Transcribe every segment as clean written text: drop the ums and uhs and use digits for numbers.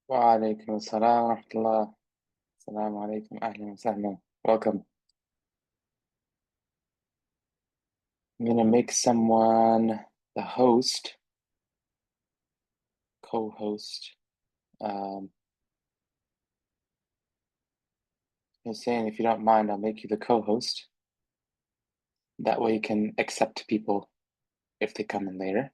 وعليكم السلام ورحمة الله. السلام عليكم. أهلا وسهلا. Welcome. I'm gonna make someone the host, co-host. I was saying, if you don't mind, I'll make you the co-host. That way you can accept people if they come in later.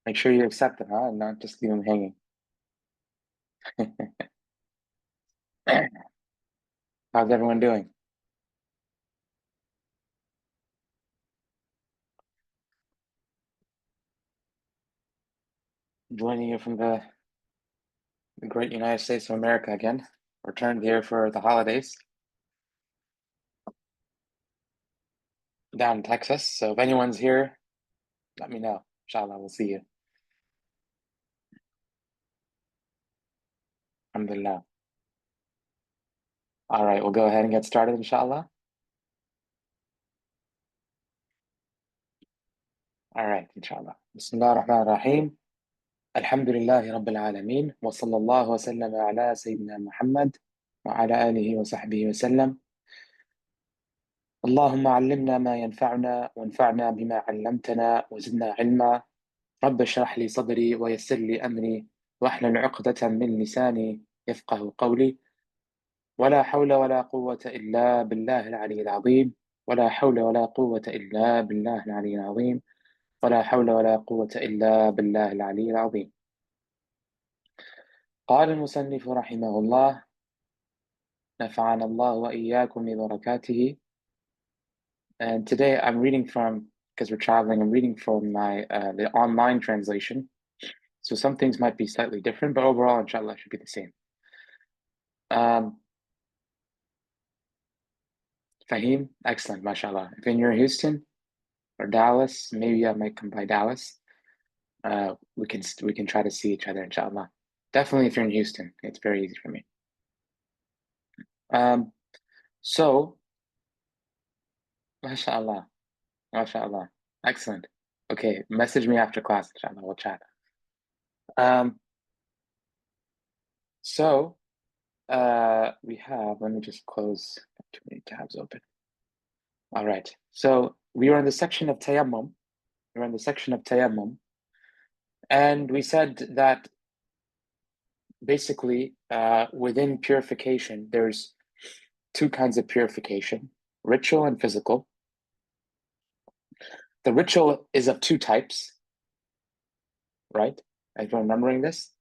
Make sure you accept them, huh? And not just leave them hanging. How's everyone doing? Joining you from the great United States of America again. Returned here for the holidays down in Texas. So if anyone's here, let me know. Inshallah, we'll see you. Alhamdulillah. All right, we'll go ahead and get started, inshallah. All right, inshallah. Bismillah ar-Rahman ar-Rahim. Alhamdulillahi Rabbil Alameen. Wa sallallahu wa sallam ala Sayyidina Muhammad wa ala alihi wa sahbihi wa sallam. اللهم علمنا ما ينفعنا وانفعنا بما علمتنا وزدنا علما. رب اشرح لي صدري ويسر لي أمري واحلل عقدة من لساني يفقه قولي. ولا حول ولا قوة إلا بالله العلي العظيم. ولا حول ولا قوة إلا بالله العلي العظيم. ولا حول ولا قوة إلا بالله العلي العظيم. قال المصنف رحمه الله: نفعنا الله وإياكم ببركاته. And today I'm reading from, because we're traveling, I'm reading from my the online translation. So some things might be slightly different, but overall, inshallah, should be the same. Fahim, excellent, mashallah. If you're in Houston or Dallas, maybe I might come by Dallas. We can try to see each other, inshallah. Definitely, if you're in Houston, it's very easy for me. So, mashallah, mashallah, excellent. Okay, message me after class, inshallah. We'll chat. So, we have. Let me just close. Too many tabs open. All right. So we are in the section of tayammum. We're in the section of tayammum, and we said that basically, within purification, there's two kinds of purification: ritual and physical. The ritual is of two types, right? If you're remembering this,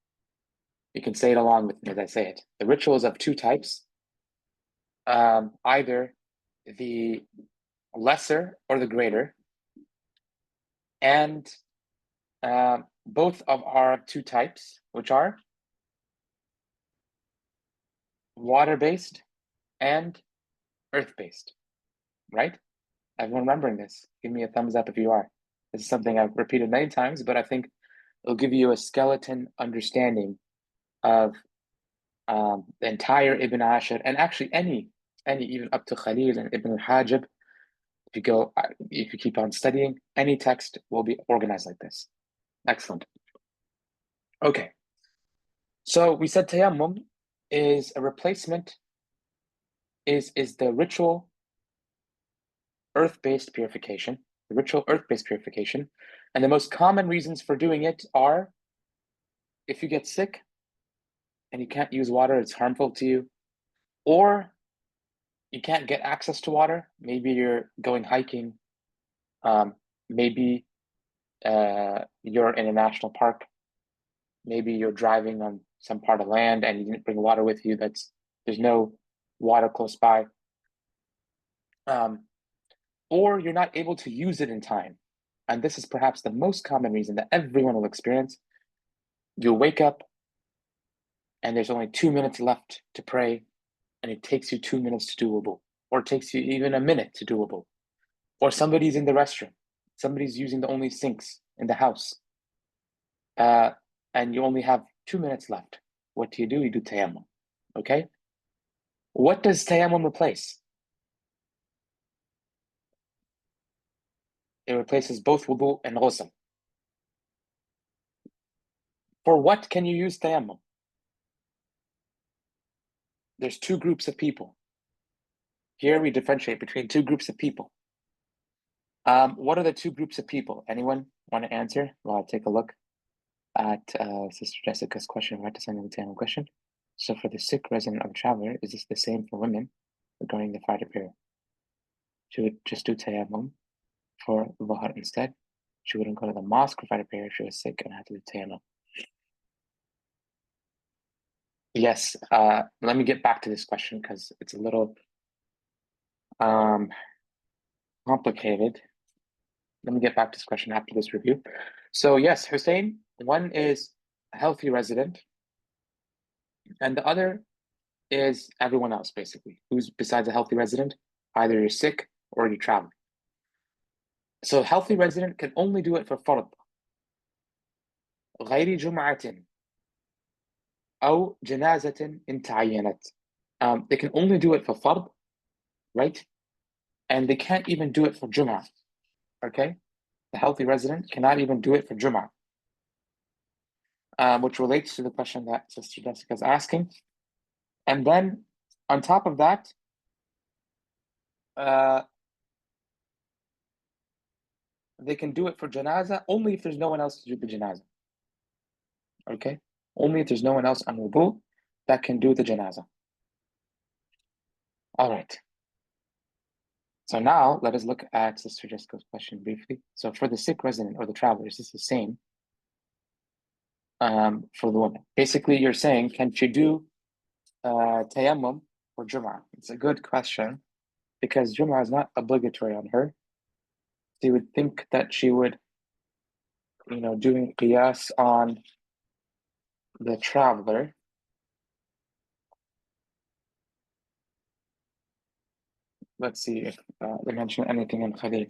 you can say it along with me as I say it. The ritual is of two types, either the lesser or the greater, and both of our two types, which are water-based and earth-based, right? Everyone remembering this? Give me a thumbs up if you are. This is something I've repeated many times, but I think it'll give you a skeleton understanding of the entire Ibn Ashir, and actually any even up to Khalil and Ibn al-Hajib. If you keep on studying, any text will be organized like this. Excellent. Okay. So we said tayammum is a replacement, is the ritual earth-based purification, the ritual earth-based purification. And the most common reasons for doing it are if you get sick and you can't use water, it's harmful to you, or you can't get access to water. Maybe you're going hiking, maybe you're in a national park, maybe you're driving on some part of land and you didn't bring water with you. There's no water close by, or you're not able to use it in time. And this is perhaps the most common reason that everyone will experience. You'll wake up and there's only 2 minutes left to pray, and it takes you 2 minutes to do wudu, or it takes you even a minute to do wudu, or somebody's in the restroom, somebody's using the only sinks in the house, and you only have 2 minutes left. What do? You do tayammum. Okay? What does tayammum replace? It replaces both wudu and ghusl. For what can you use tayammum? There's two groups of people. Here we differentiate between two groups of people. What are the two groups of people? Anyone want to answer? Well, I'll take a look at Sister Jessica's question, right to send the tayammum question. So for the sick resident or traveler, is this the same for women regarding the Friday prayer? She would just do tayammum for Dhuhr instead. She wouldn't go to the mosque for Friday prayer if she was sick and had to do tayammum. Yes, let me get back to this question because it's a little complicated. Let me get back to this question after this review. So yes, Hussein, one is a healthy resident, and the other is everyone else, basically, who's besides a healthy resident, either you're sick or you travel. So a healthy resident can only do it for fard. غير جمعة أو جنازة إن تعينت. They can only do it for fard, right? And they can't even do it for Jum'ah, okay? The healthy resident cannot even do it for Jum'ah, which relates to the question that Sister Jessica is asking. And then on top of that, they can do it for janazah only if there's no one else to do the janazah. Okay? Only if there's no one else on wudu that can do the janazah. All right. So now let us look at Sister Jessica's question briefly. So for the sick resident or the traveler, is this the same for the woman? Basically, you're saying, can she do tayammum for Jum'ah? It's a good question because Jum'ah is not obligatory on her. So you would think that she would, doing qiyas on the traveler. Let's see if they mention anything in Khalil.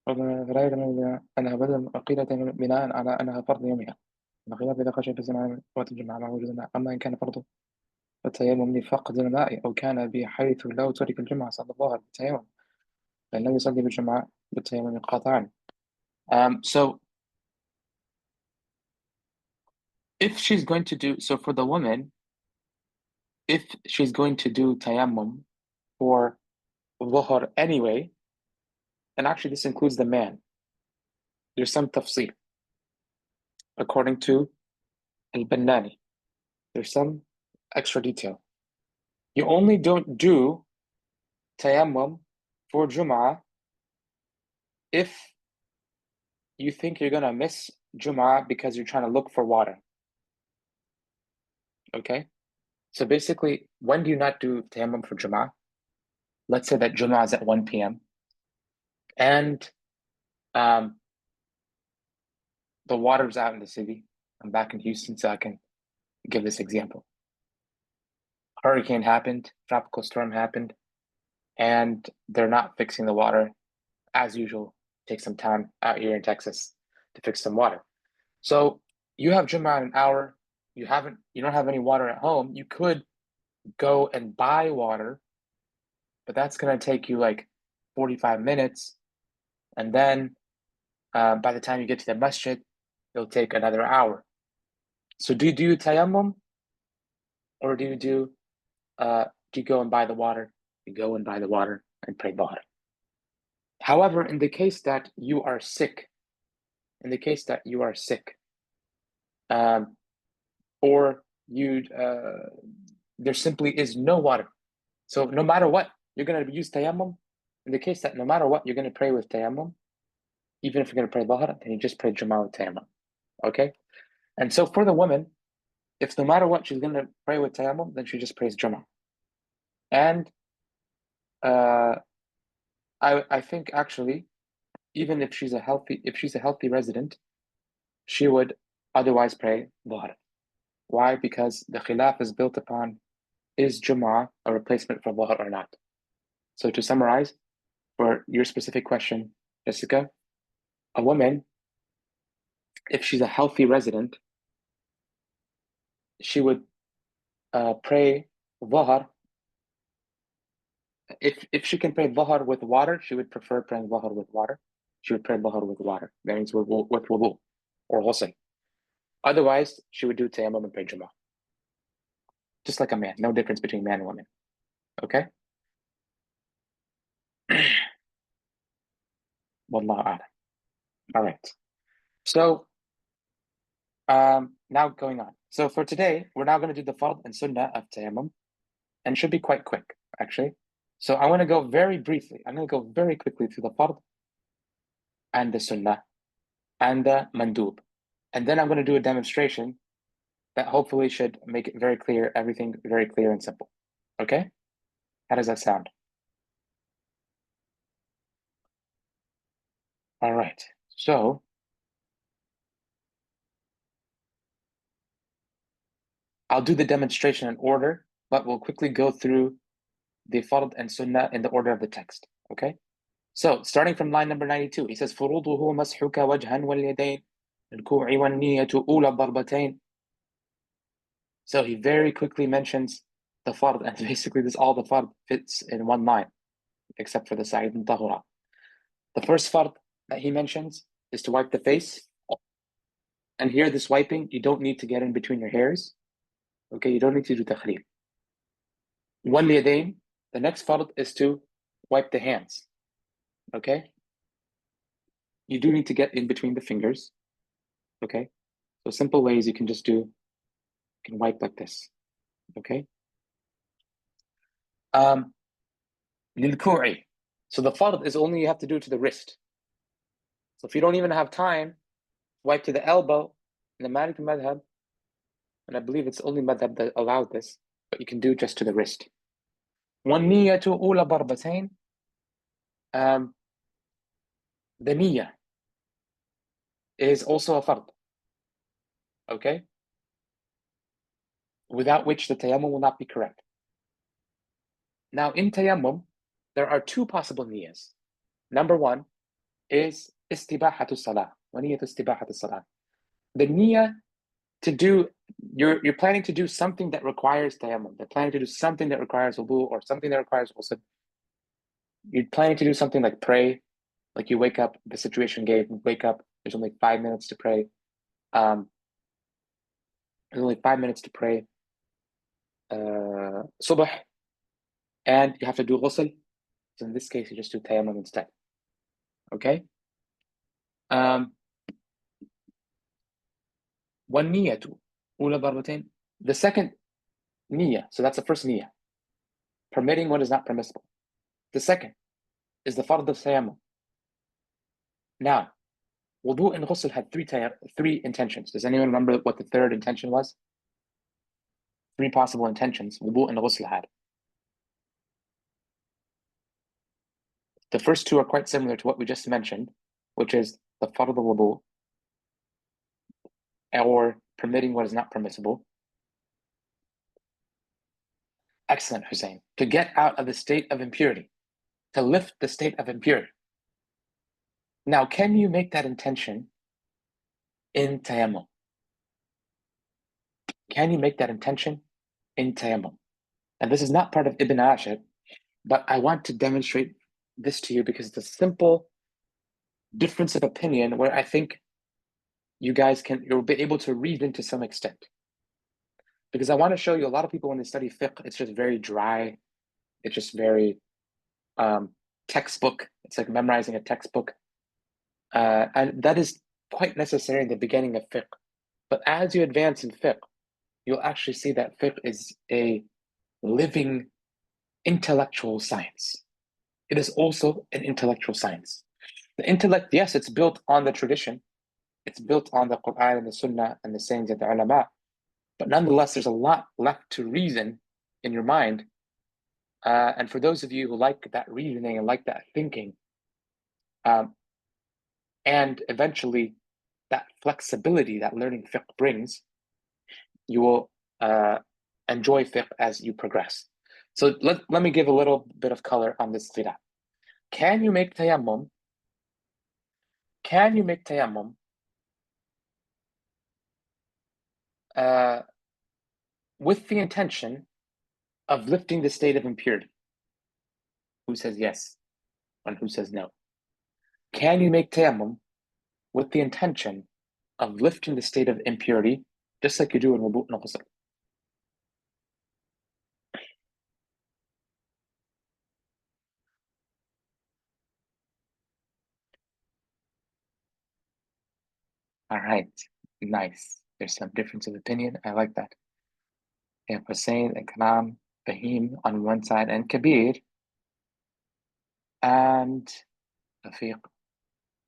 أنها بدل قيلة بناء على أنها فرض يومها. الخلاف إذا خشي في الزمان وقت الجمعة مع وجود الماء، أما إن كان فرضه فالتيمم لفقد الماء أو كان بحيث لو ترك الجمعة صلى الظهر بالتيمم فإنه يصلي بالجمعة بالتيمم قاطعا. So if she's going to do, so for the woman, if she's going to do tayammum for dhuhr anyway, and actually this includes the man, there's some tafsir. According to al-Bannani, there's some extra detail. You only don't do tayammum for Jum'ah if you think you're going to miss Jum'ah because you're trying to look for water. Okay? So basically, when do you not do tayammum for Jum'ah? Let's say that Jum'ah is at 1 p.m. and the water's out in the city. I'm back in Houston, so I can give this example. Hurricane happened, tropical storm happened, and they're not fixing the water as usual. Take some time out here in Texas to fix some water. So you have Jum'ah in an hour. You don't have any water at home. You could go and buy water, but that's going to take you like 45 minutes. And then by the time you get to the masjid, it'll take another hour. So do you do tayammum, or do you go and buy the water? You go and buy the water and pray Dhuhr. However, in the case that you are sick, or there simply is no water. So no matter what, you're going to use tayammum. In the case that no matter what, you're going to pray with tayammum, even if you're going to pray Dhuhr, then you just pray Jum'ah with tayammum. Okay? And so for the woman, if no matter what she's going to pray with tayammum, then she just prays Jum'ah. And I think actually, even if she's a healthy resident, she would otherwise pray Dhuhr. Why? Because the khilaf is built upon, is Jum'ah a replacement for Dhuhr or not? So to summarize, for your specific question, Jessica, a woman, if she's a healthy resident, she would pray Dhuhr if she can pray dhuhr with water, she would prefer praying dhuhr with water. She would pray dhuhr with water. That means with wudu or ghusl. Otherwise, she would do tayammum and pray Jummah. Just like a man. No difference between man and woman. Okay? Wallahu a'lam. All right. So, now going on. So for today, we're now going to do the fard and sunnah of tayammum, and should be quite quick, actually. So I want to go very briefly. I'm going to go very quickly through the fard and the sunnah and the mandub. And then I'm going to do a demonstration that hopefully should make it very clear, everything very clear and simple. Okay? How does that sound? All right. So I'll do the demonstration in order, but we'll quickly go through the fard and sunnah in the order of the text. Okay? So starting from line number 92, he says, فروضه مسحك وجها واليدين الكوع والنية أولى الضربتين. So he very quickly mentions the fard, and basically all the fard fits in one line, except for the sa'id and tahura. The first fard that he mentions is to wipe the face. And here, this wiping, you don't need to get in between your hairs. Okay, you don't need to do takhleel. واليدين, the next fard is to wipe the hands. Okay? You do need to get in between the fingers. Okay? So simple ways you can just do, you can wipe like this. Okay? للكوع. So the fard is only you have to do to the wrist. So if you don't even have time, wipe to the elbow in the Maliki madhab, and I believe it's only madhab that allows this, but you can do just to the wrist. وَالنِّيَّةُ أُولَى ضَرْبَتَيْن. The niyyah is also a fard. Okay? Without which the tayammum will not be correct. Now in tayammum, there are two possible niyyahs. Number one is istibahatu salah. وَنِيَّةُ istibahatu salah. The niyyah to do, you're planning to do something that requires tayammum. They're planning to do something that requires wudu or something that requires ghusl. You're planning to do something like pray, like you wake up, the situation gave, wake up, there's only 5 minutes to pray. There's only 5 minutes to pray subh, and you have to do ghusl. So in this case, you just do tayammum instead. Okay? وَالنِّيَّةُ أُولَى ضَرْبَتَيْن. The second niyyah, so that's the first niyyah, permitting what is not permissible. The second is the fard of tayammum. Now, wudu and ghusl had three intentions. Does anyone remember what the third intention was? 3 possible intentions wudu and ghusl had. The first 2 are quite similar to what we just mentioned, which is the fard of wudu, or permitting what is not permissible. Excellent, Hussein. To get out of the state of impurity, to lift the state of impurity. Now, can you make that intention in tayammum? Can you make that intention in tayammum? And this is not part of Ibn Ashir, but I want to demonstrate this to you because it's a simple difference of opinion where I think you'll be able to reason to some extent. Because I want to show you a lot of people when they study fiqh, it's just very dry. It's just very textbook. It's like memorizing a textbook. And that is quite necessary in the beginning of fiqh. But as you advance in fiqh, you'll actually see that fiqh is a living intellectual science. It is also an intellectual science. The intellect, yes, it's built on the tradition. It's built on the Quran and the Sunnah and the sayings of the ulama. But nonetheless, there's a lot left to reason in your mind. And for those of you who like that reasoning and like that thinking, and eventually that flexibility that learning fiqh brings, you will enjoy fiqh as you progress. So let me give a little bit of color on this khilaf. Can you make tayammum? Can you make tayammum with the intention of lifting the state of impurity? Who says yes? And who says no? Can you make tayammum with the intention of lifting the state of impurity, just like you do in wudu and ghusl? All right, nice. There's some difference of opinion. I like that. You have Hussein and Kalam, Fahim on one side, and Kabir and Rafiq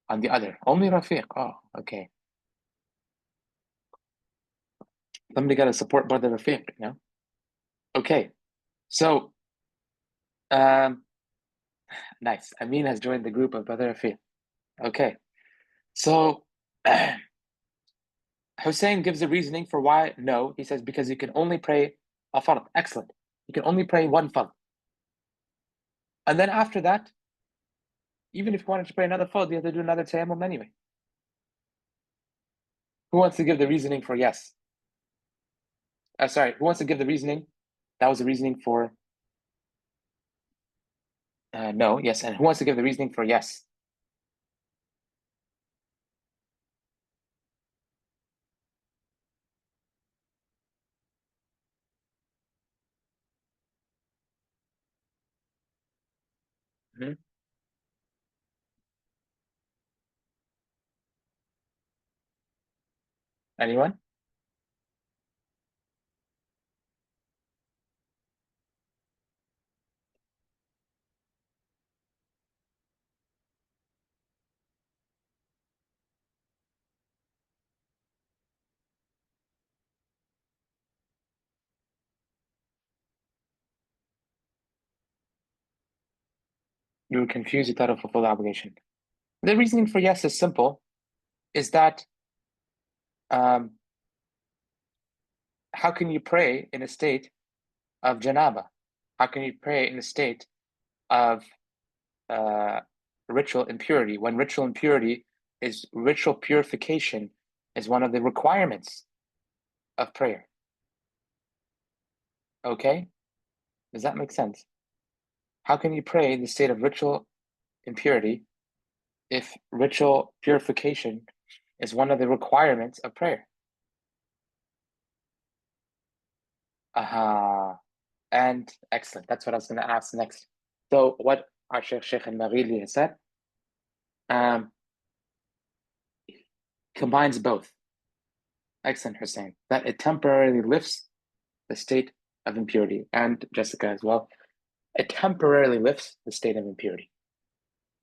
on the other. Only Rafiq. Oh, okay. Somebody got to support Brother Rafiq, you know? Okay, so nice. Amin has joined the group of Brother Rafiq. Okay, so Hussein gives a reasoning for why no. He says because you can only pray a fard. Excellent. You can only pray one fard. And then after that, even if you wanted to pray another fard, you have to do another tayammum anyway. Who wants to give the reasoning for yes? Sorry, who wants to give the reasoning? That was the reasoning for no, yes. And who wants to give the reasoning for yes? Hmm? Anyone? You were confused, you thought of fulfill the obligation. The reasoning for yes is simple, is that um, how can you pray in a state of janaba? How can you pray in a state of uh, ritual impurity when ritual purification is one of the requirements of prayer? Okay? Does that make sense? How can you pray in the state of ritual impurity if ritual purification is one of the requirements of prayer? Aha. And excellent. That's what I was going to ask next. So what our Sheikh al-Maghili has said combines both. Excellent, Hussein. That it temporarily lifts the state of impurity. And Jessica as well. It temporarily lifts the state of impurity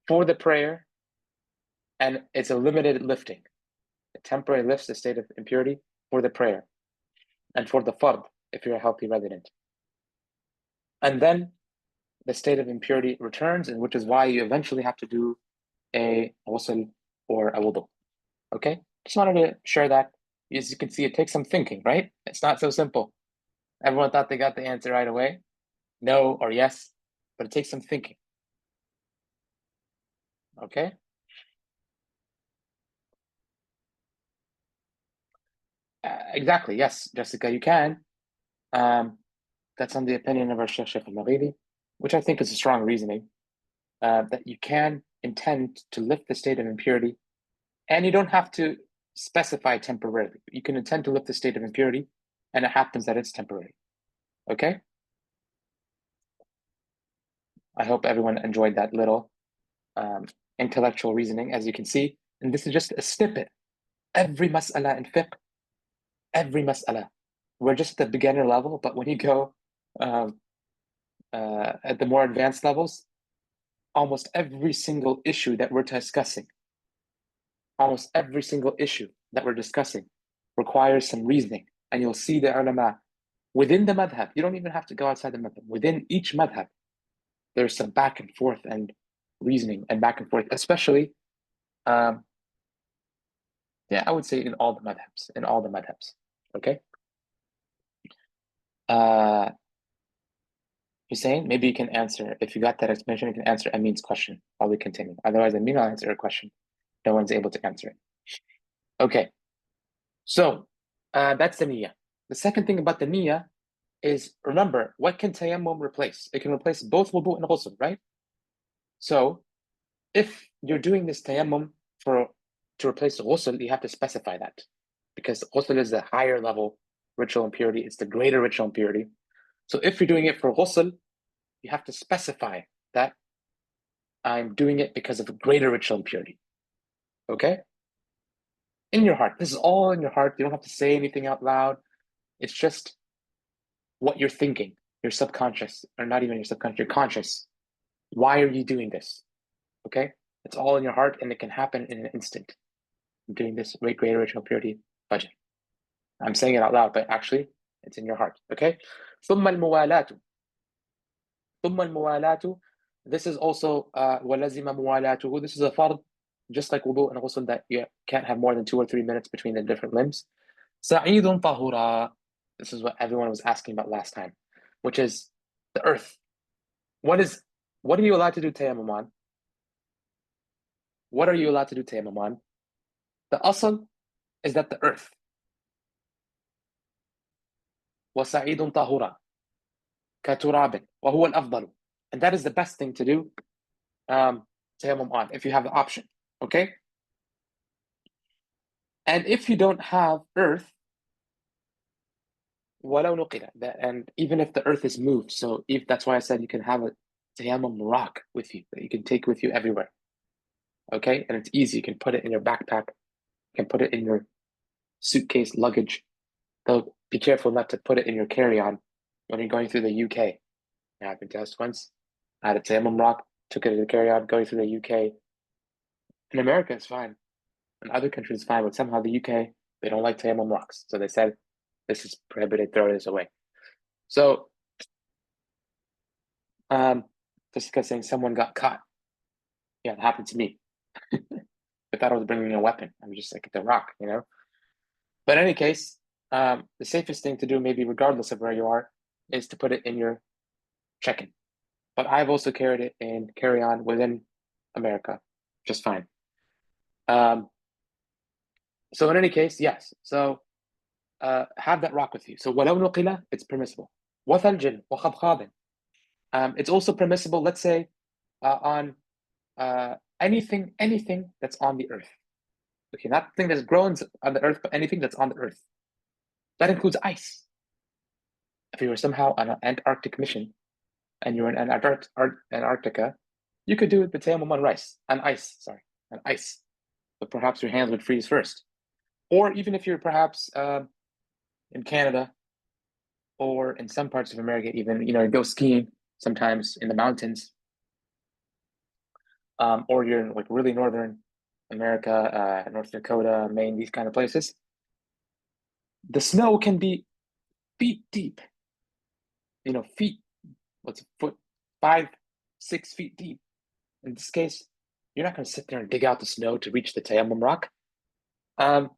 for the prayer, and it's a limited lifting. It temporarily lifts the state of impurity for the prayer and for the fard, if you're a healthy resident. And then the state of impurity returns, and which is why you eventually have to do a ghusl or a wudu. Okay? Just wanted to share that. As you can see, it takes some thinking, right? It's not so simple. Everyone thought they got the answer right away. No or yes, but it takes some thinking. Okay? Exactly. Yes, Jessica, you can. That's on the opinion of our Sheikh al-Maghili, which I think is a strong reasoning, that you can intend to lift the state of impurity, and you don't have to specify temporarily. You can intend to lift the state of impurity, and it happens that it's temporary. Okay? I hope everyone enjoyed that little intellectual reasoning, as you can see. And this is just a snippet. Every mas'ala in fiqh, every mas'ala. We're just at the beginner level, but when you go at the more advanced levels, almost every single issue that we're discussing, requires some reasoning. And you'll see the ulama within the madhab. You don't even have to go outside the madhab. Within each madhab, there's some back and forth and reasoning and back and forth, especially, I would say in all the madhabs. Okay? Hussein, maybe you can answer. If you got that explanation, you can answer Amin's question while we continue. Otherwise, Amin will answer a question. No one's able to answer it. Okay. So that's the niyyah. The second thing about the niyyah is, remember, what can tayammum replace? It can replace both wudu and ghusl, right? So if you're doing this tayammum to replace ghusl, you have to specify that, because ghusl is the higher level ritual impurity. It's the greater ritual impurity. So if you're doing it for ghusl, you have to specify that I'm doing it because of a greater ritual impurity. Okay? In your heart. This is all in your heart. You don't have to say anything out loud. It's just what you're thinking, your subconscious, or not even your subconscious, your conscious. Why are you doing this? Okay? It's all in your heart, and it can happen in an instant. I'm doing this greater ritual impurity budget. I'm saying it out loud, but actually, it's in your heart. Okay? ثم الموالاة. ثم الموالاة. This is also ولزم موالاته. This is a fard, just like wudu and ghusl, that you can't have more than 2 or 3 minutes between the different limbs. سعيد طهورا. This is what everyone was asking about last time, which is the earth. What are you allowed to do tayammum on? What are you allowed to do tayammum on? The asl is that the earth. وسعيد طهورا كتراب وهو الأفضل. And that is the best thing to do tayammum on, if you have the option. Okay? And if you don't have earth, وَلَوْ نُقِلَ, and even if the earth is moved, so if that's why I said you can have a tayammum rock with you that you can take with you everywhere. Okay? And it's easy. You can put it in your backpack. You can put it in your suitcase, luggage. Though be careful not to put it in your carry-on when you're going through the UK. It happened to us once. I had a tayammum rock, took it to the carry-on, going through the UK. In America, it's fine. In other countries, it's fine, but somehow the UK, they don't like tayammum rocks. So they said, this is prohibited, throw this away. So, just because saying someone got caught. Yeah, it happened to me. I thought I was bringing a weapon. I'm just like, the rock, you know? But in any case, the safest thing to do, maybe regardless of where you are, is to put it in your check-in. But I've also carried it in carry-on within America, just fine. So in any case, yes. So have that rock with you. So وَلَوْ نُقِلَ, it's permissible. وَثَلْجٍ وَخَضْخَاضٍ. It's also permissible, let's say, on anything that's on the earth. Okay, not thing that's grown on the earth, but anything that's on the earth. That includes ice. If you were somehow on an Antarctic mission and you're in Antarctica, you could do it the tayammum on ice. But perhaps your hands would freeze first. Or even if you're perhaps in Canada or in some parts of America, even, go skiing sometimes in the mountains, or you're in like really northern America, North Dakota, Maine, these kind of places, the snow can be feet deep. What's a foot? 5, 6 feet deep. In this case, you're not going to sit there and dig out the snow to reach the tayammum rock. And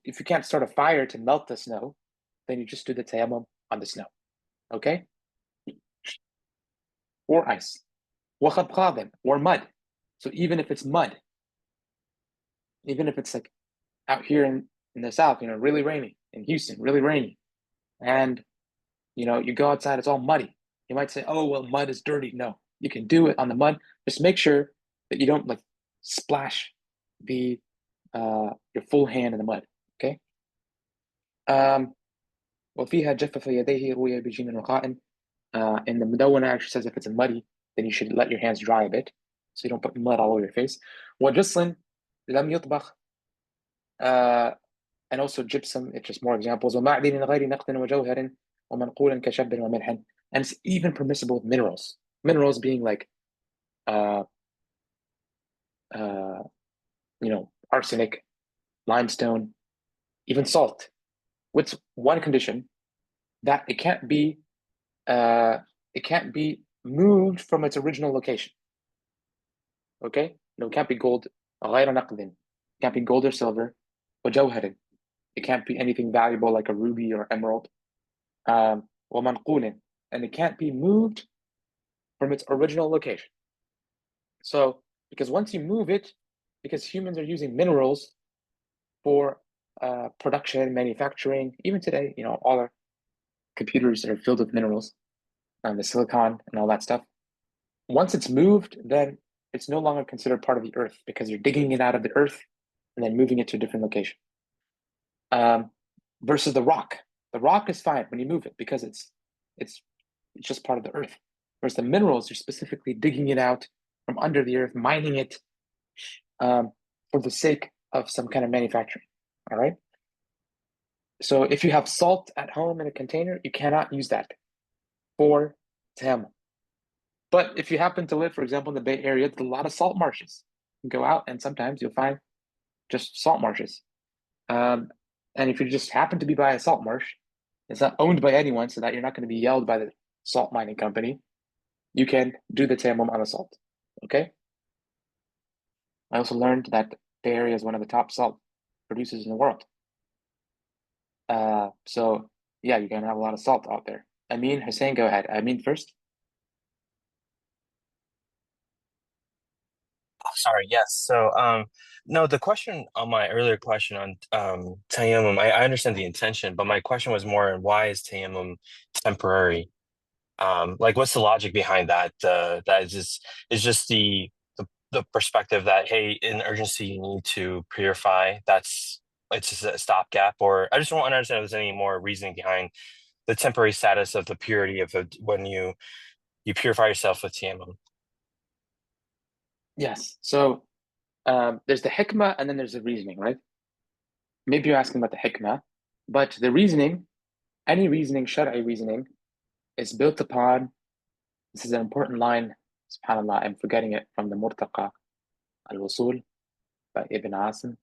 if you can't start a fire to melt the snow, then you just do the tayammum on the snow. Okay? Or ice. Or mud. So even if it's mud, even if it's like out here in the south, really rainy, in Houston, really rainy, and you go outside, it's all muddy. You might say, oh, well, mud is dirty. No, you can do it on the mud. Just make sure that you don't like splash your full hand in the mud. Okay? وفيها جفف يديه روي بجين رخاء. And the Mudawwana actually says if it's muddy, then you should let your hands dry a bit, so you don't put mud all over your face. وجصل لم يطبخ. And also gypsum, it's just more examples. ومعدن غير نقد وجوهر ومنقول كشب وملح. And it's even permissible with minerals. Minerals being like, arsenic, limestone, even salt. With one condition, that it can't be moved from its original location. Okay? No, it can't be gold. غير نقد. It can't be gold or silver. وجوهر. It can't be anything valuable like a ruby or emerald. ومنقول. And it can't be moved from its original location. So, because once you move it, because humans are using minerals for production, manufacturing, even today, all our computers are filled with minerals, the silicon and all that stuff. Once it's moved, then it's no longer considered part of the earth because you're digging it out of the earth and then moving it to a different location. Versus the rock. The rock is fine when you move it because it's just part of the earth. Whereas the minerals, you're specifically digging it out from under the earth, mining it for the sake of some kind of manufacturing. All right. So if you have salt at home in a container, you cannot use that for tayammum. But if you happen to live, for example, in the Bay Area, there's a lot of salt marshes. You can go out and sometimes you'll find just salt marshes. And if you just happen to be by a salt marsh, it's not owned by anyone, so that you're not going to be yelled by the salt mining company. You can do the tayammum on the salt. Okay. I also learned that Bay Area is one of the top salt producers in the world. So yeah, you're gonna have a lot of salt out there. Amin, Hussein, go ahead. Amin first. Oh, sorry, yes. So, no, the question on my earlier question on tayammum, I understand the intention, but my question was more on why is tayammum temporary? Like, what's the logic behind that? That is just the perspective that hey, in urgency, you need to purify. It's just a stopgap, or I just want to understand if there's any more reasoning behind the temporary status of the purity of when you purify yourself with tayammum. Yes. So there's the hikmah and then there's the reasoning, right? Maybe you're asking about the hikmah, but the reasoning, any reasoning, shar'i reasoning, is built upon. This is an important line. Subhanallah, I'm forgetting it from the Murtaqa al-Wusul by Ibn Asim,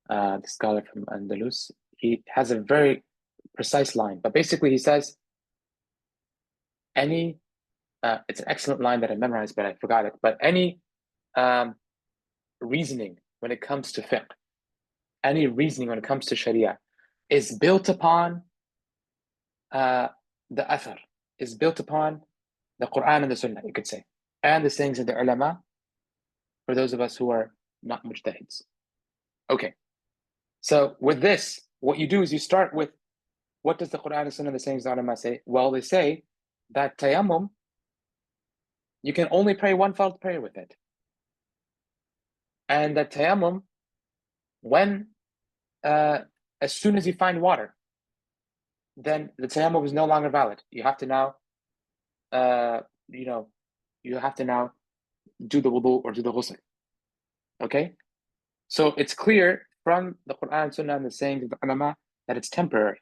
the scholar from Andalus. He has a very precise line, but basically he says any. It's an excellent line that I memorized, but I forgot it. But any um, reasoning when it comes to fiqh, any reasoning when it comes to Sharia, is built upon the athar, is built upon the Quran and the Sunnah, you could say, and the sayings of the ulama for those of us who are not mujtahids. Okay, so with this, what you do is you start with what does the Quran and Sunnah and the sayings of the ulama say? Well, they say that tayammum, you can only pray one fard prayer with it. And that tayammum, when as soon as you find water, then the tayammum is no longer valid. You have to now, uh, you know, you have to now do the wudu or do the ghusl. Okay? So it's clear from the Quran, Sunnah, and the sayings of the ulama that it's temporary.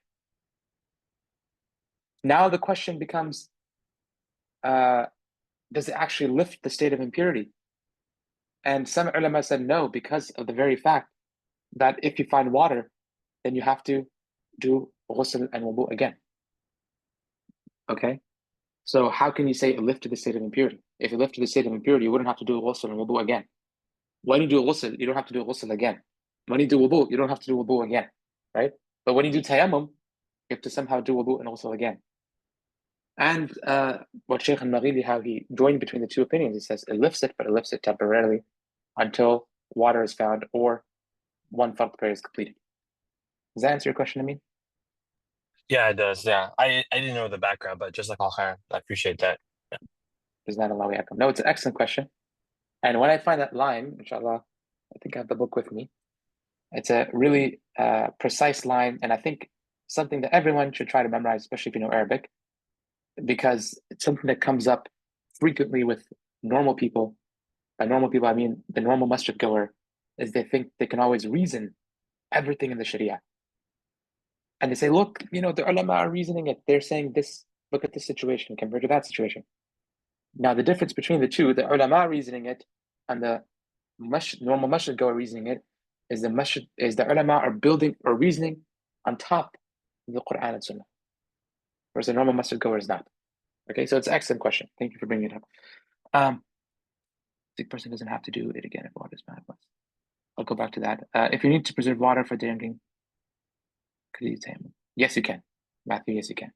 Now the question becomes, does it actually lift the state of impurity? And some ulama said no, because of the very fact that if you find water, then you have to do ghusl and wudu again. Okay? So how can you say it lifted the state of impurity? If it lifted the state of impurity, you wouldn't have to do ghusl and wudu again. When you do ghusl, you don't have to do ghusl again. When you do wudu, you don't have to do wudu again, right? But when you do tayammum, you have to somehow do wudu and ghusl again. And what Shaykh al-Maghili, how he joined between the two opinions, he says it lifts it, but it lifts it temporarily until water is found or one fard prayer is completed. Does that answer your question, Amin? Yeah, it does. Yeah, I didn't know the background, but just like all I appreciate that. Yeah. Does that allow you? No, it's an excellent question. And when I find that line, inshallah, I think I have the book with me. It's a really precise line, and I think something that everyone should try to memorize, especially if you know Arabic, because it's something that comes up frequently with normal people. By normal people, I mean the normal masjid goer, is they think they can always reason everything in the Sharia. And they say, look, the ulama are reasoning it. They're saying this, look at this situation compared to that situation. Now, the difference between the two, the ulama reasoning it and the normal masjid goer reasoning it, is the ulama are building or reasoning on top of the Quran and Sunnah, whereas the normal masjid goer is not. Okay, so it's an excellent question. Thank you for bringing it up. The person doesn't have to do it again if water is bad. I'll go back to that. If you need to preserve water for drinking, could you use tayammum? Yes, you can. Matthew, yes, you can.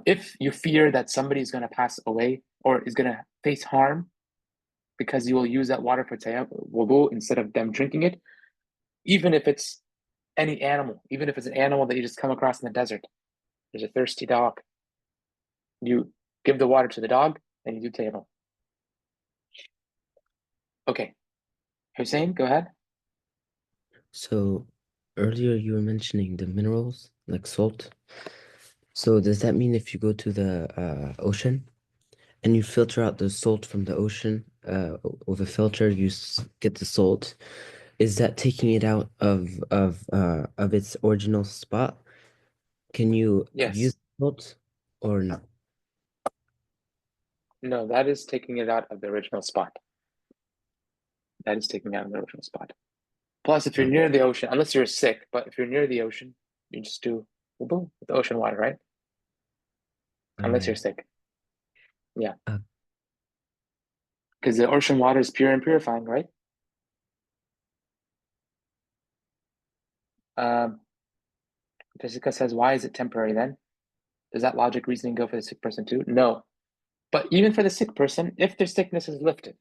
If you fear that somebody is going to pass away or is going to face harm because you will use that water for wudu instead of them drinking it, even if it's any animal, even if it's an animal that you just come across in the desert, there's a thirsty dog, you give the water to the dog and you do tayammum. Okay. Hussein, go ahead. So earlier you were mentioning the minerals like salt. So does that mean if you go to the ocean and you filter out the salt from the ocean with a filter, get the salt? Is that taking it out of its original spot? Can you Yes. use salt or not? No, that is taking it out of the original spot. That is taking it out of the original spot. Plus, if you're Oh, near the ocean, unless you're sick, but if you're near the ocean, you just do wudu with the ocean water, right? Unless you're oh, sick. Yeah. uh, Because the ocean water is pure and purifying, right? Um, Jessica says, why is it temporary then? Does that logic reasoning go for the sick person too? No. But even for the sick person, if their sickness is lifted,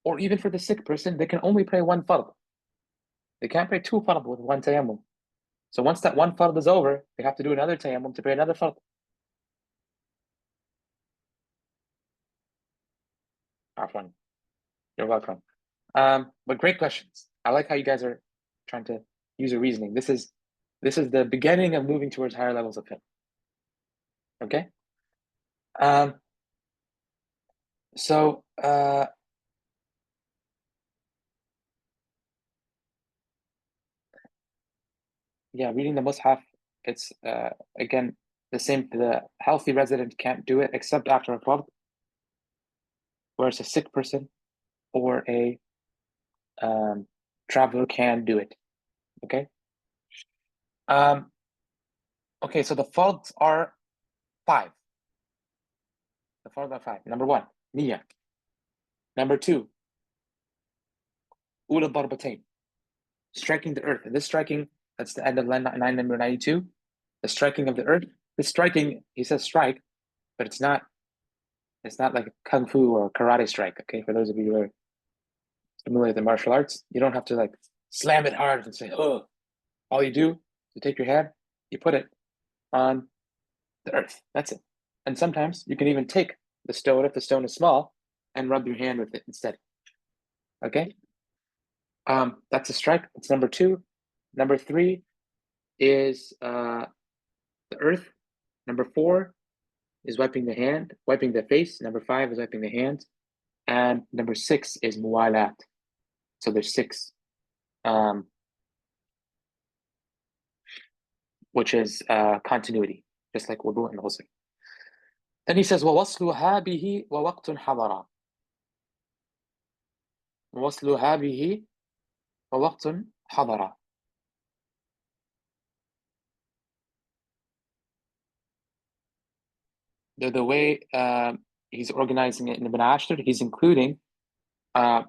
or even for the sick person, they can only pray one fard. They can't pray two fard with one tayammum. So once that one fard is over, they have to do another tayammum to pray another fard. Afwan. You're welcome. But great questions. I like how you guys are trying to use your reasoning. This is the beginning of moving towards higher levels of fiqh. Okay. Um, so yeah, reading the Mus'haf, it's again the same. The healthy resident can't do it except after a fard, whereas a sick person or a traveler can do it. Okay. Um, okay, so the fards are five. The fards are five. Number one, Niyyah. Number two, Ula Darbatain, striking the earth. And this striking, that's the end of line number 92. The striking of the earth. The striking, he says strike, but it's not like a kung fu or karate strike. Okay, for those of you who are familiar with the martial arts, you don't have to like slam it hard and say, oh. All you do, you take your hand, you put it on the earth. That's it. And sometimes you can even take the stone, if the stone is small, and rub your hand with it instead. Okay? That's a strike. That's number two. Number three is the earth. Number four is wiping the face. Number five is wiping the hands. And number six is muwalat. So there's six, which is continuity, just like wudu and ghusl. Then he says, وَوَصْلُهَا بِهِ وَوَقْتٌ حَضَرًا. وَوَصْلُهَا بِهِ وَوَقْتٌ حَضَرًا. The way he's organizing it in Ibn Ashir, he's including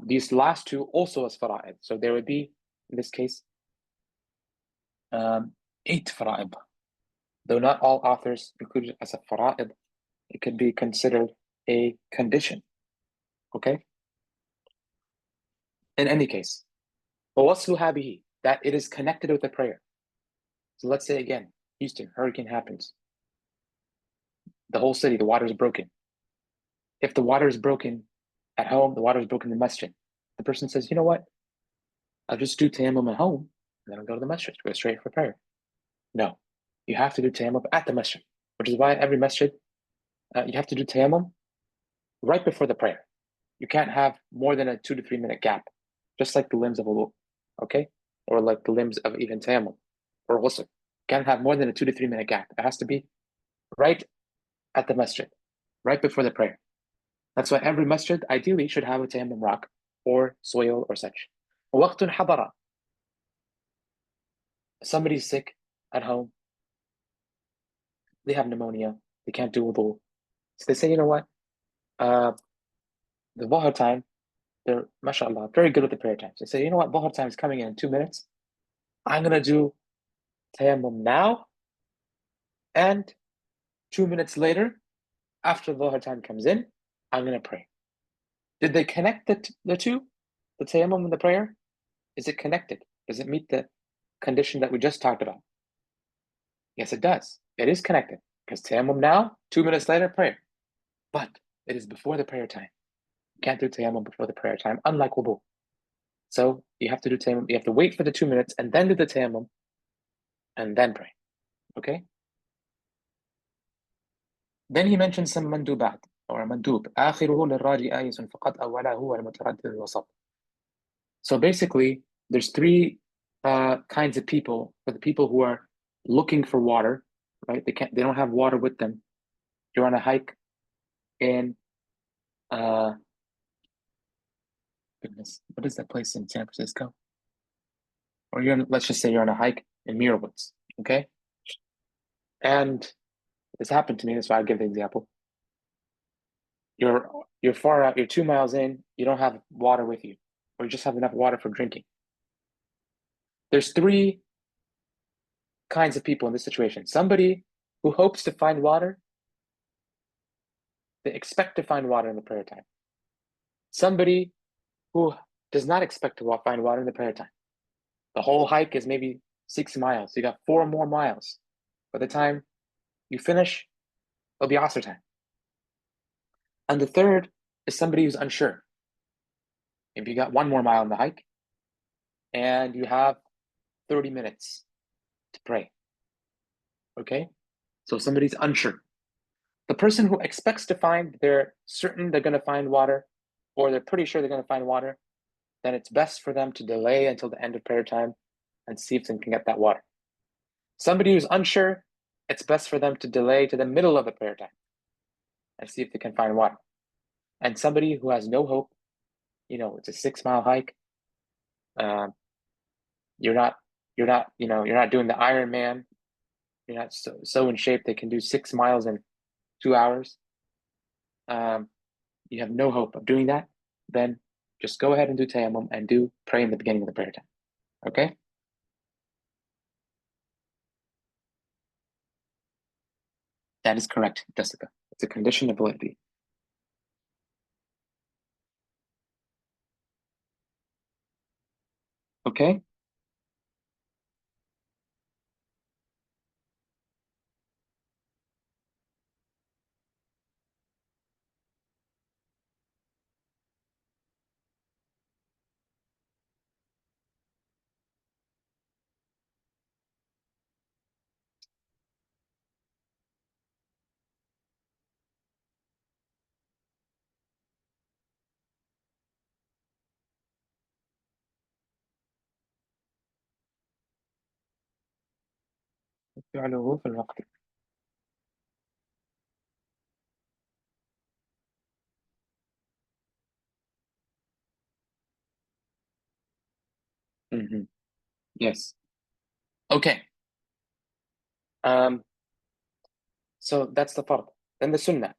these last two also as fara'id. So there would be, in this case, 8 fara'id. Though not all authors include it as a fara'id, it could be considered a condition. Okay? In any case, وَوَصْلُهَا بِهِ, that it is connected with the prayer. So let's say again, Houston, hurricane happens. The whole city, the water is broken. If the water is broken at home, the water is broken in the masjid. The person says, you know what? I'll just do tayammum at home, and then I'll go to the masjid, go straight for prayer. No, you have to do tayammum at the masjid, which is why every masjid, you have to do tayammum right before the prayer. You can't have more than a 2 to 3 minute gap, just like the limbs of wudu, okay? Or like the limbs of even tayammum or ghusl. Can't have more than a 2 to 3 minute gap. It has to be right at the masjid, right before the prayer. That's why every masjid ideally should have a tayammum rock or soil or such. وَوَقْتٌ حَضَرًا. Somebody's sick at home. They have pneumonia. They can't do wudu. So they say, you know what? The Dhuhr time, they're, mashallah, very good with the prayer times. They say, you know what? Dhuhr time is coming in 2 minutes. I'm going to do tayammum now. And 2 minutes later, after Dhuhr time comes in, I'm going to pray. Did they connect the two? The tayammum and the prayer? Is it connected? Does it meet the condition that we just talked about? Yes, it does. It is connected. Because tayammum now, 2 minutes later, prayer. But it is before the prayer time. You can't do tayammum before the prayer time, unlike wudu. So you have to do tayammum. You have to wait for the 2 minutes and then do the tayammum and then pray. Okay? Then he mentions some mandubat or mandub. آخره للراجي آيس فقط أوله المتردد الوسط. So basically, there's three kinds of people. For the people who are looking for water, right? They don't have water with them. You're on a hike in goodness, what is that place in San Francisco? Or let's just say you're on a hike in Muir Woods, okay? And this happened to me, that's why I give the example. You're far out, you're 2 miles in, you don't have water with you, or you just have enough water for drinking. There's three kinds of people in this situation. Somebody who hopes to find water, they expect to find water in the prayer time. Somebody who does not expect to find water in the prayer time. The whole hike is maybe 6 miles. You got 4 more miles. By the time you finish, it'll be Asr time. And the third is somebody who's unsure. Maybe you got 1 more mile on the hike and you have 30 minutes to pray. Okay? So somebody's unsure. The person who expects to find, they're certain they're going to find water, or they're pretty sure they're going to find water, then it's best for them to delay until the end of prayer time and see if they can get that water. Somebody who's unsure, it's best for them to delay to the middle of the prayer time and see if they can find water. And somebody who has no hope, it's a 6-mile hike. You're not doing the Ironman. You're not so in shape they can do 6 miles in 2 hours. You have no hope of doing that. Then just go ahead and do tayammum and pray in the beginning of the prayer time. Okay? That is correct, Jessica. It's a condition of validity. Okay? فعله في الوقت. Yes. Okay. So that's the fard. Then the sunnah.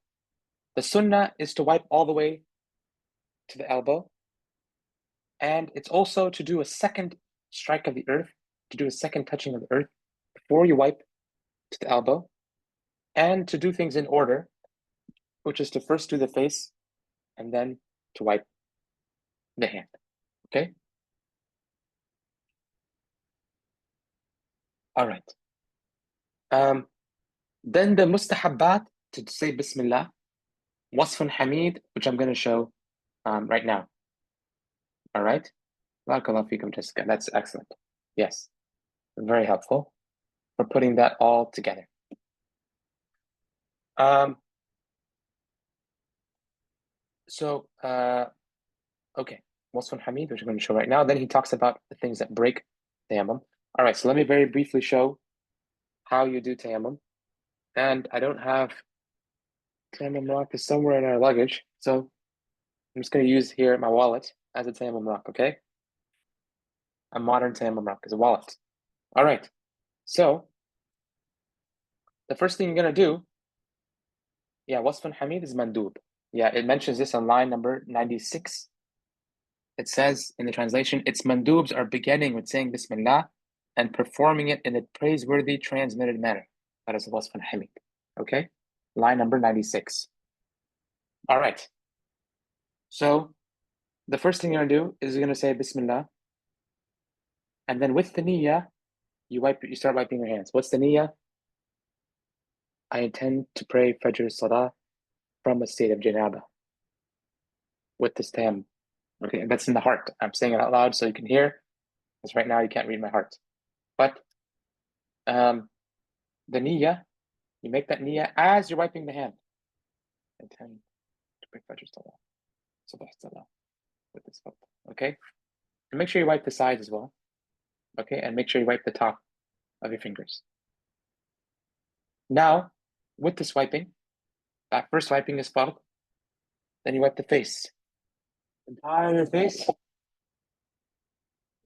The sunnah is to wipe all the way to the elbow. And it's also to do a second strike of the earth, to do a second touching of the earth before you wipe to the elbow, and to do things in order, which is to first do the face and then to wipe the hand. Okay? All right. Then the mustahabbat, to say Bismillah, wasfun hamid, which I'm going to show right now. All right? Barakallahu feekum, Jessica. That's excellent. Yes. Very helpful for putting that all together. Okay, wasfun hamid, which I'm going to show right now. Then he talks about the things that break tayammum. All right, so let me very briefly show how you do tayammum. And I don't have tayammum rock, is somewhere in our luggage, so I'm just going to use here my wallet as a tayammum rock, okay? A modern tayammum rock is a wallet. All right, so the first thing you're going to do, wasfun hamid is mandub. It mentions this on line number 96. It says in the translation, its mandubs are beginning with saying Bismillah and performing it in a praiseworthy transmitted manner. That is wasfun hamid. Okay? Line number 96. All right. So the first thing you're going to do is you're going to say Bismillah. And then with the Niyyah, you start wiping your hands. What's the Niyyah? I intend to pray Fajr Salah from a state of janaba. with this tayammum. Okay, that's in the heart. I'm saying it out loud so you can hear, because right now you can't read my heart. But the niyyah, you make that niyyah as you're wiping the hand. With this foot. Okay? And make sure you wipe the sides as well. Okay, and make sure you wipe the top of your fingers. Now, with this wiping, that first wiping is fard. Then you wipe the face. Entire face.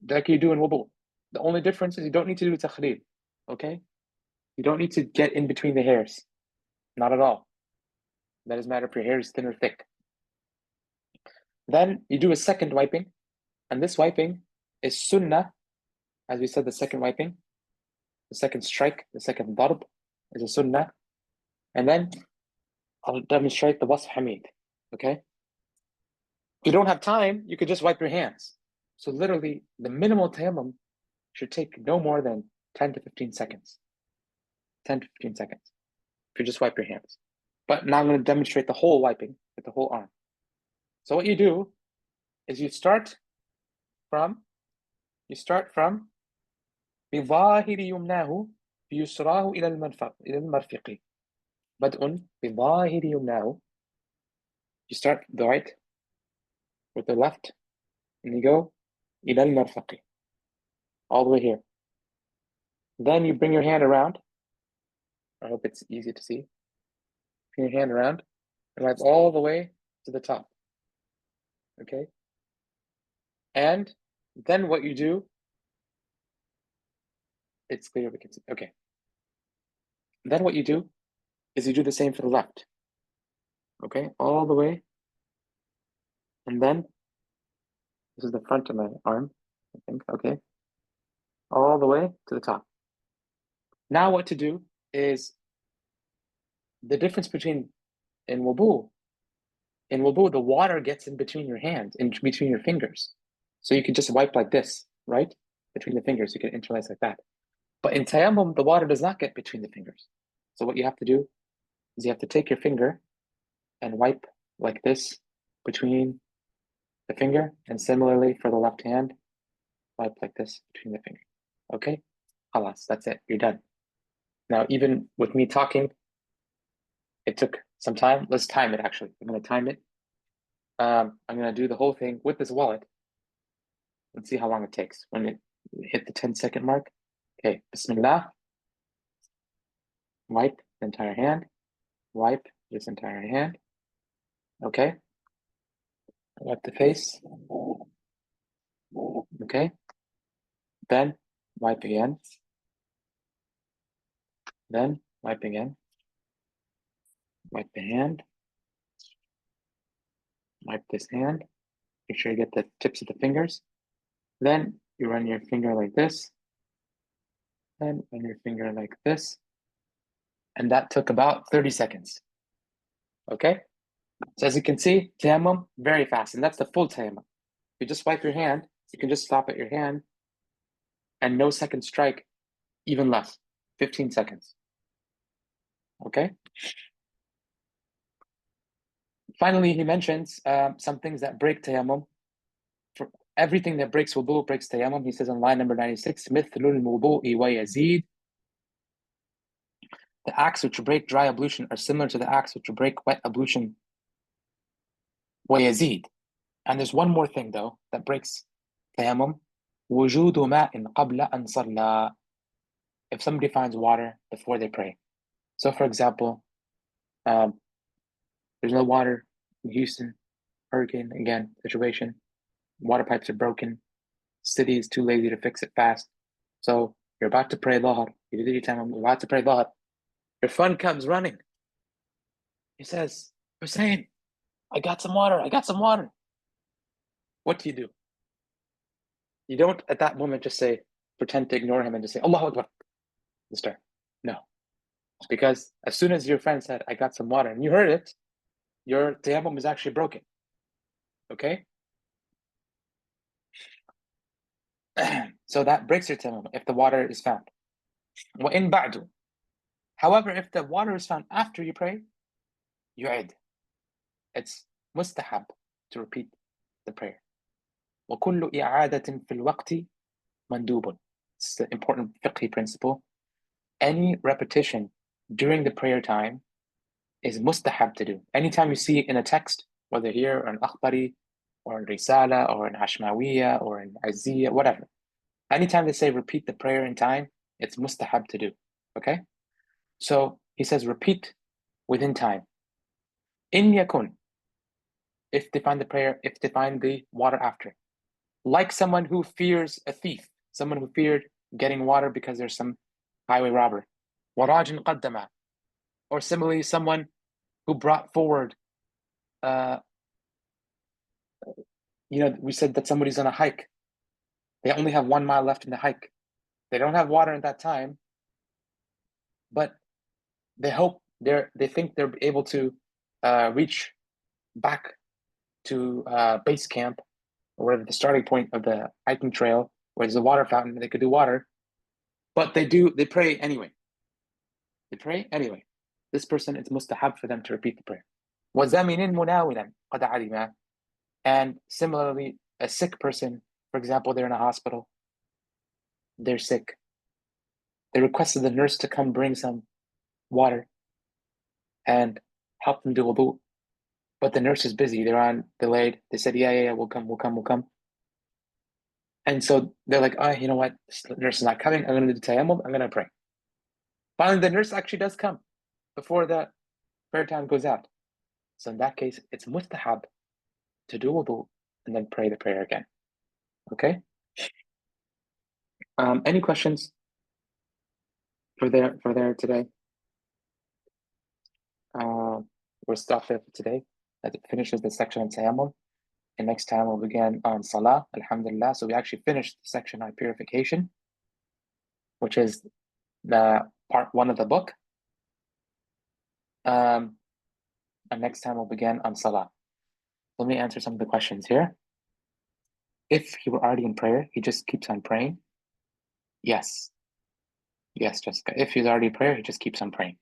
Like you do in wudu. The only difference is you don't need to do takhleel. Okay? You don't need to get in between the hairs. Not at all. That doesn't matter if your hair is thin or thick. Then you do a second wiping. And this wiping is sunnah. As we said, the second wiping. The second strike, the second darb is a sunnah. And then I'll demonstrate the wasf hamid. Okay? If you don't have time, you could just wipe your hands. So literally, the minimal tayammum should take no more than 10 to 15 seconds. 10 to 15 seconds. If you just wipe your hands. But now I'm going to demonstrate the whole wiping with the whole arm. So what you do is you start from بظاهر يمناه بيسراه إلى المرفق. بدء بظاهر يمناه. You start the right with the left, and you go إلى المرفق, all the way here. Then you bring your hand around. I hope it's easy to see. Bring your hand around and wipe all the way to the top. Okay? And then what you do, it's clear we can see. Okay. Then what you do is you do the same for the left. Okay? All the way. And then this is the front of my arm, I think. Okay? All the way to the top. Now what to do is the difference between in wudu, the water gets in between your hands, in between your fingers. So you can just wipe like this, right? Between the fingers, you can interlace like that. But in tayammum, the water does not get between the fingers. So what you have to do is you have to take your finger and wipe like this between the finger. And similarly for the left hand, wipe like this between the finger. Okay? Halas, that's it. You're done. Now, even with me talking, it took some time. Let's time it, actually. I'm going to time it. I'm going to do the whole thing with this wallet. Let's see how long it takes. When it hit the 10-second mark. Okay, Bismillah. Wipe the entire hand. Wipe this entire hand. Okay. Wipe the face. Okay. Then wipe again. Then wipe again. Wipe the hand. Wipe this hand. Make sure you get the tips of the fingers. Then you run your finger like this. Then run your finger like this. And that took about 30 seconds. Okay? So as you can see, tayammum, very fast. And that's the full tayammum. If you just wipe your hand, you can just stop at your hand. And no second strike, even less. 15 seconds. Okay? Finally, he mentions some things that break tayammum. For everything that breaks wudu breaks tayammum. He says on line number 96, مِثْلُ الْوُضُوءِ وَيَزِيدُ. The acts which break dry ablution are similar to the acts which break wet ablution. وَيَزِيدُ. And there's one more thing, though, that breaks tayammum. وُجُودُ مَاءٍ قَبْلَ أَنْ صَلَّى. If somebody finds water before they pray. So, for example, there's no water in Houston, hurricane, again, situation. Water pipes are broken. City is too lazy to fix it fast. So, you're about to pray Dhuhr. You did your tayammum, you're about to pray Dhuhr. Your friend comes running. He says, Hussein, I got some water. I got some water. What do? You don't at that moment just say, pretend to ignore him and just say, Allahu Akbar. Start. No. Because as soon as your friend said, I got some water, and you heard it, your tayammum is actually broken. Okay? So that breaks your tayammum if the water is found. وَإِن بَعْدُ. However, if the water is found after you pray, yu'id. It's mustahab to repeat the prayer. وَكُلُّ إِعَادَةٍ فِي الْوَقْتِ مَنْدُوبٌ. It's the important fiqh principle. Any repetition during the prayer time is mustahab to do. Anytime you see it in a text, whether here or in Akhbari, or in Risala, or in Ashmawiyya, or in Azziyya, whatever. Anytime they say repeat the prayer in time, it's mustahab to do. Okay? So he says repeat within time. In yakun, if they find the prayer, if they find the water after. Like someone who fears a thief, someone who feared getting water because there's some highway robber. Warajin qaddama. Or similarly, someone who brought forward, we said that somebody's on a hike. They only have 1 mile left in the hike. They don't have water at that time, but they hope they think they're able to reach back to base camp, or whatever the starting point of the hiking trail, where there's a water fountain, they could do water. But they pray anyway. They pray anyway. This person, it's mustahab for them to repeat the prayer. وَزَمِنٍ مُنَاوِلًا قَدْ عَلِمَا. And similarly, a sick person, for example, they're in a hospital, they're sick. They requested the nurse to come bring some water and help them do wudu. But the nurse is busy, they're on delayed. They said, yeah, we'll come. And so they're like, you know what? The nurse is not coming. I'm going to do tayammum. I'm going to pray. Finally, the nurse actually does come before the prayer time goes out. So in that case, it's mustahab to do wudu and then pray the prayer again. Okay? Any questions for there today? We'll stop there for today. That finishes the section on tayammum. And next time we'll begin on salah, alhamdulillah. So we actually finished the section on purification, which is the part 1 of the book. And next time we'll begin on salah. Let me answer some of the questions here. If he were already in prayer, he just keeps on praying. Yes, Jessica. If he's already in prayer, he just keeps on praying.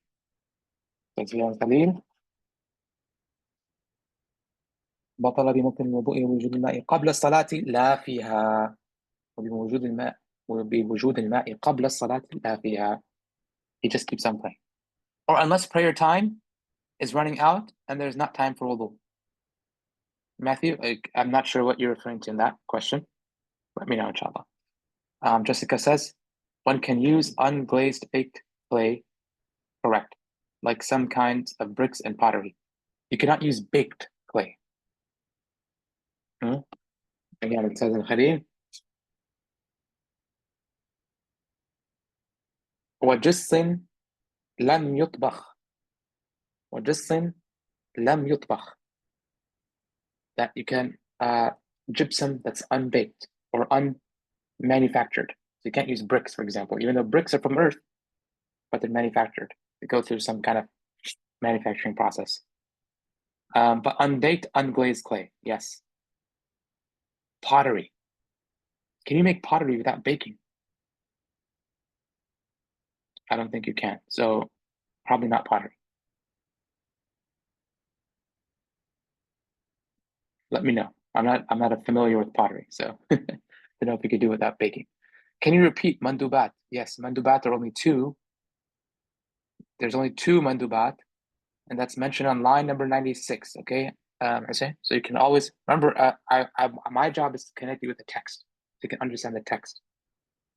بطل بمثل الوضوء وجود الماء قبل الصلاة لا فيها وبوجود الماء قبل الصلاة لا فيها. He just keeps on praying. Or unless prayer time is running out and there's not time for wudu. Matthew, I'm not sure what you're referring to in that question. Let me know, inshallah. Jessica says, one can use unglazed baked clay, correct, like some kinds of bricks and pottery. You cannot use baked clay. Again, it says in Khalil, وَجِصٍ لَمْ يُطْبَخ. وَجِصٍ لَمْ يُطْبَخ. That you can gypsum that's unbaked or unmanufactured. So you can't use bricks, for example, even though bricks are from earth, but they're manufactured. They go through some kind of manufacturing process. But unbaked, unglazed clay, yes. Pottery. Can you make pottery without baking? I don't think you can. So probably not pottery. Let me know. I'm not familiar with pottery, so I don't know if you could do it without baking. Can you repeat mandubat? Yes, mandubat are only 2. There's only 2 mandubat, and that's mentioned on line number 96. Okay, so you can always remember. My job is to connect you with the text, so you can understand the text.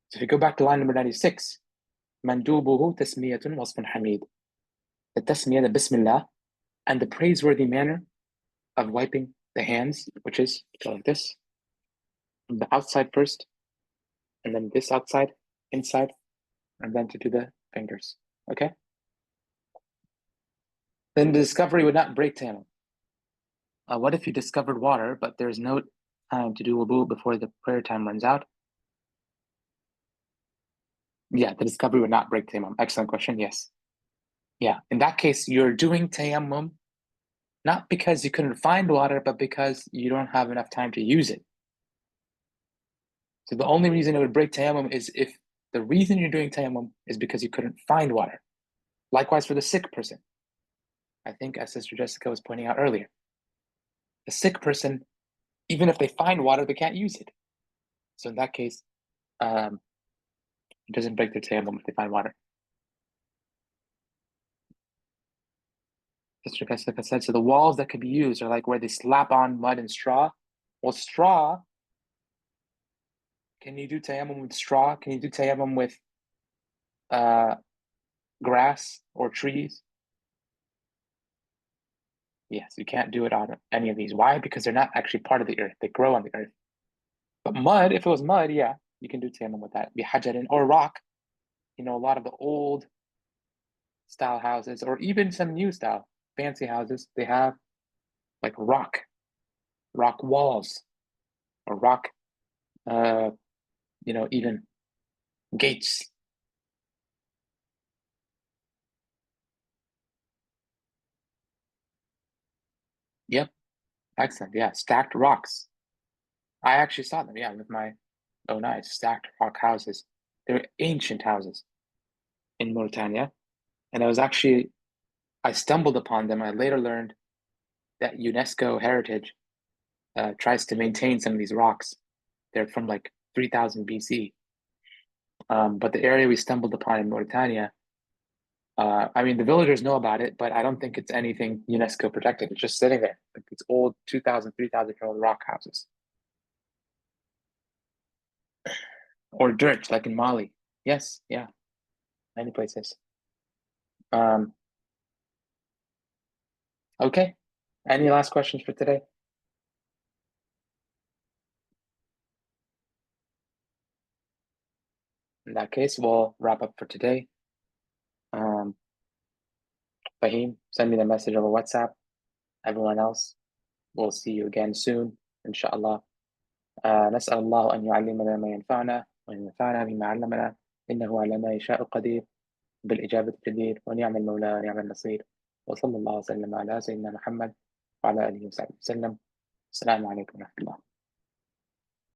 So if you go back to line number 96, mandubuhu tasmiyatun wasfun hamid. The tasmiyah, the bismillah, and the praiseworthy manner of wiping the hands, which is go like this, from the outside first, and then this outside, inside, and then to do the fingers. Okay. Then the discovery would not break tayammum. What if you discovered water, but there's no time to do wudu before the prayer time runs out? Yeah, the discovery would not break tayammum. Excellent question. Yes. Yeah. In that case, you're doing tayammum not because you couldn't find water, but because you don't have enough time to use it. So the only reason it would break tayammum is if the reason you're doing tayammum is because you couldn't find water. Likewise for the sick person. I think as Sister Jessica was pointing out earlier. a sick person, even if they find water, they can't use it. So in that case, it doesn't break their tayammum if they find water. Sister Jessica said, so the walls that could be used are like where they slap on mud and straw. Well, straw, can you do tayammum with straw? Can you do tayammum with grass or trees? Yes, you can't do it on any of these. Why? Because they're not actually part of the earth. They grow on the earth. But mud, if it was mud, yeah, you can do tayammum with that. Be hajarin or rock. You know, a lot of the old style houses, or even some new style fancy houses, they have like rock walls, or rock, even gates. Yep, excellent. Yeah, stacked rocks. I actually saw them. Yeah, with my own eyes. Stacked rock houses. They're ancient houses in Mauritania, and I stumbled upon them. I later learned that UNESCO heritage tries to maintain some of these rocks. They're from like 3000 BC. But the area we stumbled upon in Mauritania, I mean, the villagers know about it, but I don't think it's anything UNESCO protected. It's just sitting there. Like it's old 2,000, 3,000-year-old rock houses. Or dirt, like in Mali. Yes, yeah, many places. Okay. Any last questions for today? In that case, we'll wrap up for today. Fahim, send me the message over WhatsApp. Everyone else, we'll see you again soon, inshallah. نسأل الله أن يعلمنا ما ينفعنا وأن ينفعنا بما علمنا إنه على ما يشاء قدير بالإجابة الجدير ونعم المولى ونعم النصير وصلى الله وسلم على سيدنا محمد وعلى آله وصحبه وسلم. السلام عليكم ورحمة الله.